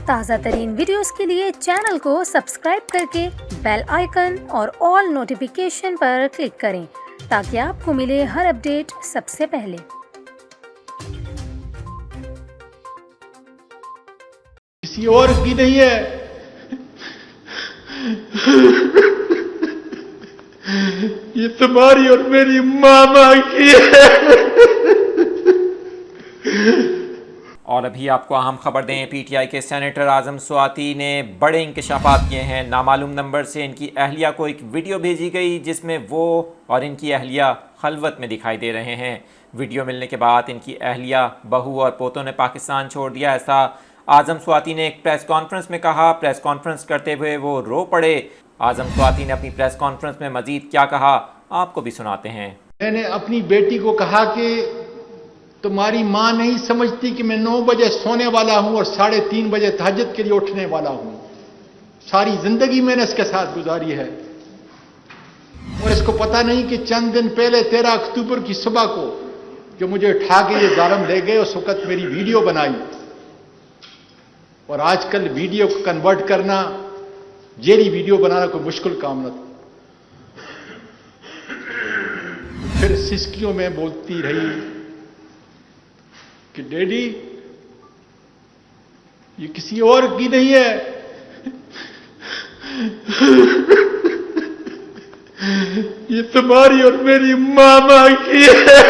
ताज़ा तरीन वीडियोस के लिए चैनल को सब्सक्राइब करके बेल आइकन और ऑल नोटिफिकेशन पर क्लिक करें ताकि आपको मिले हर अपडेट सबसे पहले। किसी और की नहीं है, ये तुम्हारी और मेरी मामा की है। और अभी आपको अहम खबर दें, पीटीआई के सेनेटर आजम स्वाति ने बड़े इंकशाफात किए हैं। नामालूम नंबर से इनकी अहलिया को एक वीडियो भेजी गई जिसमें वो और इनकी अहलिया खलवत में दिखाई दे रहे हैं। वीडियो मिलने के बाद इनकी अहलिया, बहू और पोतों ने पाकिस्तान छोड़ दिया, ऐसा आजम स्वाति ने एक प्रेस कॉन्फ्रेंस में कहा। प्रेस कॉन्फ्रेंस करते हुए वो रो पड़े। आजम स्वाति ने अपनी प्रेस कॉन्फ्रेंस में मजीद क्या कहा, आपको भी सुनाते हैं। मैंने अपनी बेटी को कहा कि तुम्हारी मां नहीं समझती कि मैं 9 बजे सोने वाला हूं और 3:30 बजे तहज्जुद के लिए उठने वाला हूं। सारी जिंदगी मैंने इसके साथ गुजारी है और इसको पता नहीं कि चंद दिन पहले 13 अक्टूबर की सुबह को जो मुझे उठा के ये जालिम ले गए, उस वक्त मेरी वीडियो बनाई। और आजकल वीडियो को कन्वर्ट करना, जेरी वीडियो बनाना कोई मुश्किल काम न था। फिर सिसकियों में बोलती रही कि डैडी ये किसी और की नहीं है, ये तुम्हारी और मेरी मामा की है।